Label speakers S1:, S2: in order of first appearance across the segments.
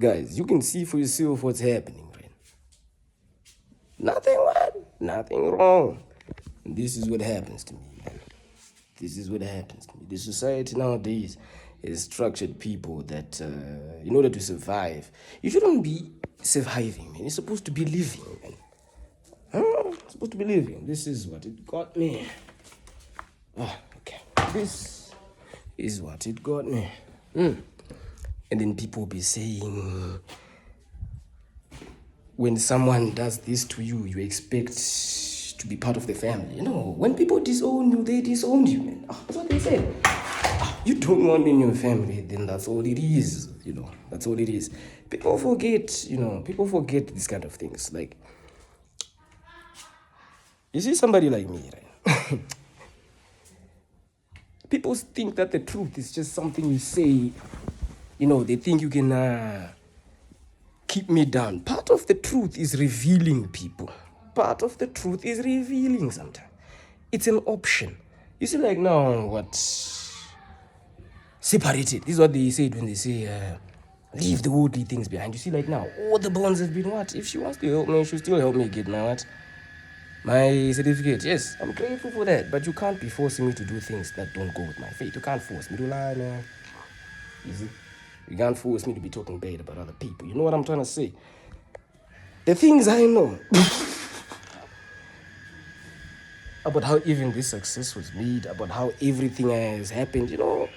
S1: Guys, you can see for yourself what's happening, right? Nothing what? Nothing wrong. And this is what happens to me, man. This is what happens to me. The society nowadays is structured people that, in order to survive, you shouldn't be surviving, man. You're supposed to be living, man. Supposed to be living. This is what it got me. Okay. This is what it got me. And then people be saying, when someone does this to you, you expect to be part of the family. You know, when people disown you, they disown you, man. That's what they say. You don't want me in your family, then that's all it is. You know, that's all it is. People forget, these kind of things. Like, you see somebody like me, right? People think that the truth is just something you say. You know, they think you can keep me down. Part of the truth is revealing people. Part of the truth is revealing sometimes. It's an option. You see, like now, what? Separated. This is what they said when they say, leave the worldly things behind. You see, like now, all the bonds have been what? If she wants to help me, she'll still help me get my what? My certificate. Yes, I'm grateful for that. But you can't be forcing me to do things that don't go with my faith. You can't force me to lie, man. You see? You can't force me to be talking bad about other people. You know what I'm trying to say? The things I know about how even this success was made, about how everything has happened, you know,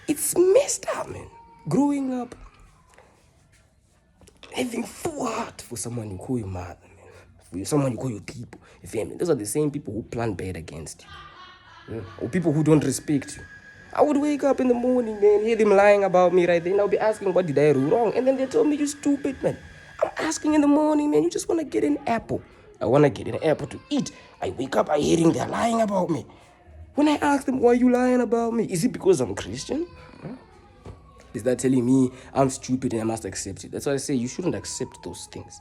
S1: it's messed up, man. Growing up, having full heart for someone you call your mother, man. For someone you call your people, your family. Those are the same people who plan bad against you. Yeah. Or people who don't respect you. I would wake up in the morning, man, hear them lying about me right then. I'll be asking, what did I do wrong? And then they tell me, you stupid, man. I'm asking in the morning, man, you just want to get an apple. I want to get an apple to eat. I wake up, I hearing they're lying about me. When I ask them, why are you lying about me? Is it because I'm Christian? Is that telling me I'm stupid and I must accept it? That's why I say you shouldn't accept those things.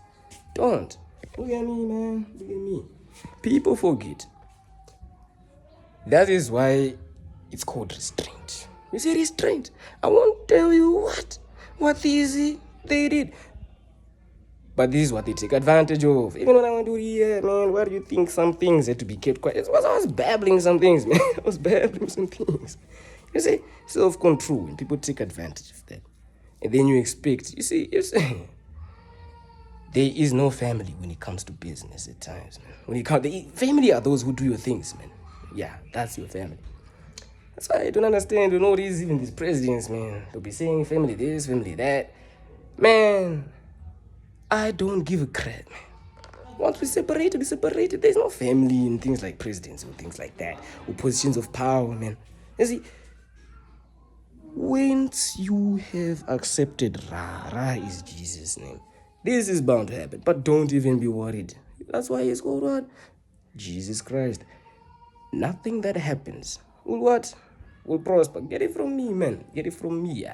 S1: Don't. Look at me, man. Look at me. People forget. That is why it's called restraint. You see, restraint. I won't tell you what they did. But this is what they take advantage of. Even when I went to here, man, why do you think some things had to be kept quiet? I was babbling some things, man. I was babbling some things. You see, self-control, and people take advantage of that. And then you expect, you see, there is no family when it comes to business at times, man. Family are those who do your things, man. Yeah, that's your family. That's why I don't understand, even these presidents, man. They'll be saying family this, family that. Man, I don't give a crap, man. Once we separate, There's no family in things like presidents or things like that, or positions of power, man. You see, once you have accepted Ra is Jesus' name, this is bound to happen. But don't even be worried. That's why it's called what? Jesus Christ. Nothing that happens will prosper. Get it from me, man. Get it from me.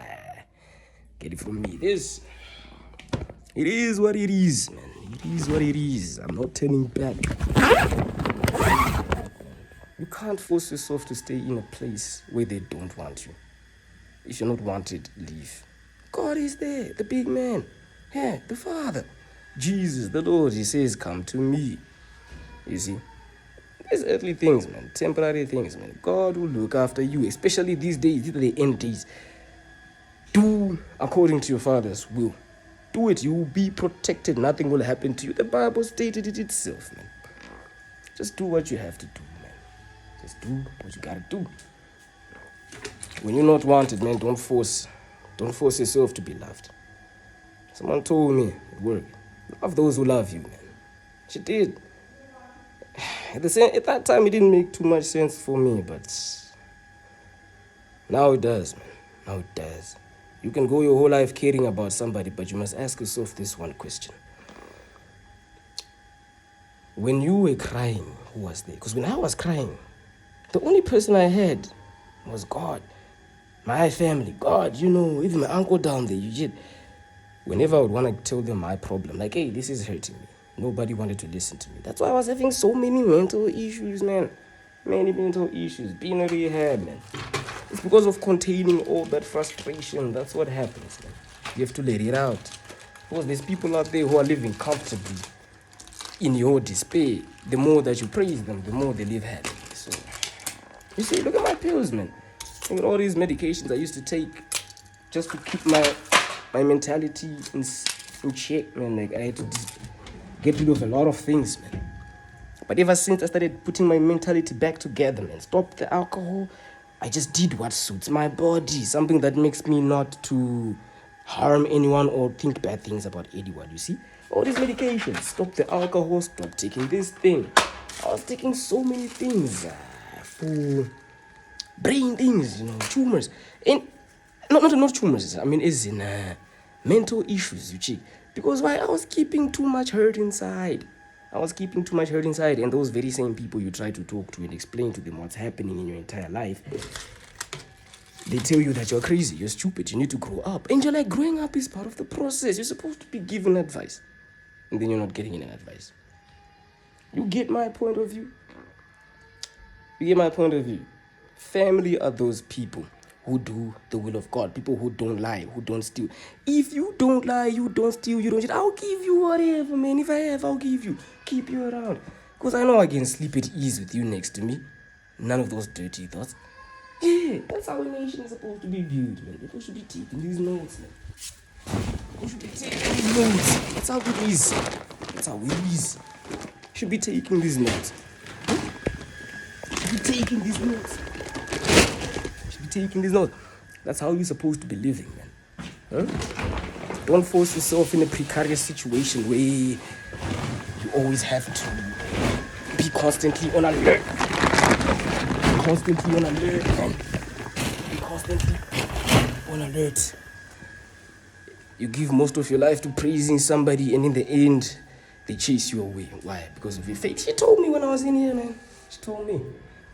S1: Get it from me. It is what it is, man. It is what it is. I'm not turning back. You can't force yourself to stay in a place where they don't want you. If you're not wanted, leave. God is there, the big man. Yeah, the Father. Jesus, the Lord, he says, come to me. You see? These earthly things, man, temporary things, man. God will look after you, especially these days. These are the end days. Do according to your Father's will. Do it. You will be protected. Nothing will happen to you. The Bible stated it itself, man. Just do what you have to do, man. Just do what you gotta do. When you're not wanted, man, don't force yourself to be loved. Someone told me at work, love those who love you, man. She did. At that time, it didn't make too much sense for me, but now it does, man. Now it does. You can go your whole life caring about somebody, but you must ask yourself this one question. When you were crying, who was there? Because when I was crying, the only person I had was God. My family, God, even my uncle down there, whenever I would want to tell them my problem, like, hey, this is hurting me, nobody wanted to listen to me. That's why I was having so many mental issues, man. Many mental issues, being a rehab, man. It's because of containing all that frustration. That's what happens, man. You have to let it out. Because there's people out there who are living comfortably in your despair. The more that you praise them, the more they live happily. So, you see, look at my pills, man. Look at all these medications I used to take just to keep my mentality in check, man. Like, I had to get rid of a lot of things, man. But ever since I started putting my mentality back together, man, stop the alcohol, I just did what suits my body, something that makes me not to harm anyone or think bad things about anyone, you see? All these medications, stop the alcohol, stop taking this thing. I was taking so many things for brain things, tumors. And not tumors, I mean, as in mental issues, you check. Because why? I was keeping too much hurt inside. And those very same people you try to talk to and explain to them what's happening in your entire life, they tell you that you're crazy, you're stupid, you need to grow up. And you're like, growing up is part of the process. You're supposed to be given advice. And then you're not getting any advice. You get my point of view? Family are those people who do the will of God, people who don't lie, who don't steal. If you don't lie, you don't steal, you don't cheat, I'll give you whatever, man. If I have, I'll give you. Keep you around. Because I know I can sleep at ease with you next to me. None of those dirty thoughts. Yeah, that's how a nation is supposed to be viewed, man. People should be taking these notes, man. People should be taking these notes. That's how it is. Should be taking these notes. That's how you're supposed to be living, man. Don't force yourself in a precarious situation where you always have to be constantly on alert. You give most of your life to praising somebody, and in the end, they chase you away. Why? Because of your faith. She told me when I was in here, man. She told me,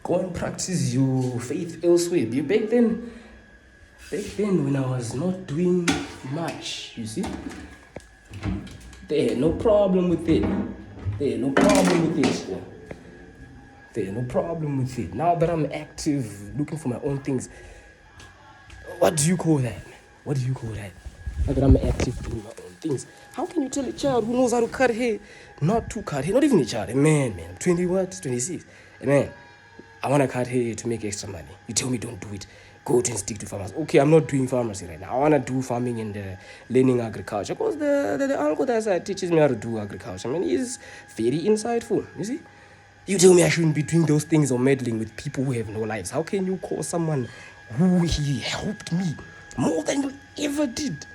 S1: go and practice your faith elsewhere. Back then, when I was not doing much, you see, they had no problem with it. Now that I'm active, looking for my own things, what do you call that? Now that I'm active doing my own things, how can you tell a child who knows how to cut hair not to cut hair? Not even a child, a man, I'm 26. A man, I want to cut hair to make extra money. You tell me don't do it. Go and stick to farmers. Okay, I'm not doing pharmacy right now. I want to do farming and learning agriculture. Because the uncle that teaches me how to do agriculture, I mean, he's very insightful, you see? You tell me I shouldn't be doing those things or meddling with people who have no lives. How can you call someone who he helped me more than you ever did?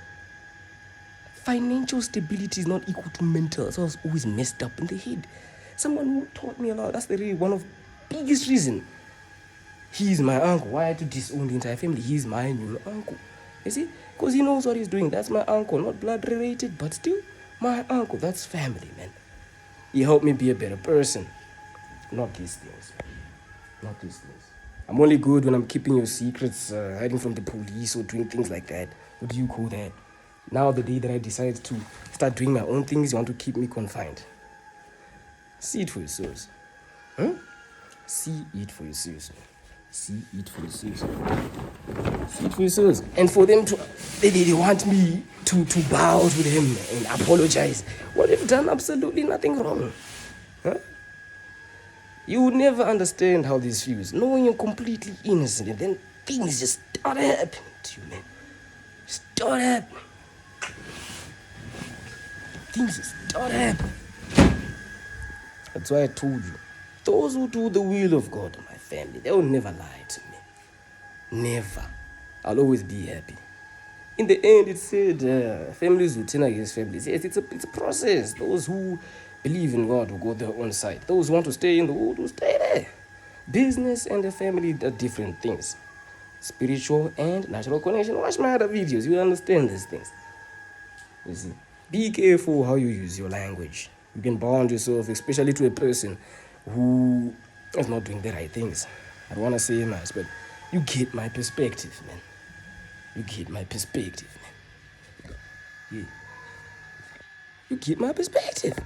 S1: Financial stability is not equal to mental. So I was always messed up in the head. Someone who taught me a lot. That's one of the biggest reasons. He's my uncle. Why I had to disown the entire family? He's my new uncle. You see? Because he knows what he's doing. That's my uncle. Not blood related, but still my uncle. That's family, man. He helped me be a better person. Not these things. I'm only good when I'm keeping your secrets, hiding from the police or doing things like that. What do you call that? Now the day that I decide to start doing my own things, you want to keep me confined. See it for yourselves. See it for yourselves. And for them to, they want me to bow to them and apologize. Well, they've done absolutely nothing wrong. You would never understand how this feels, knowing you're completely innocent, and then things just start happening to you, man. Things just start happening. That's why I told you, those who do the will of God in my family, they will never lie to me. Never. I'll always be happy. In the end, it said families will turn against families. Yes, it's a process. Those who believe in God will go their own side. Those who want to stay in the world will stay there. Business and the family are different things. Spiritual and natural connection. Watch my other videos. You will understand these things. You see, be careful how you use your language. You can bound yourself, especially to a person who is not doing the right things. I don't want to say much, but you get my perspective, man. Yeah. You get my perspective.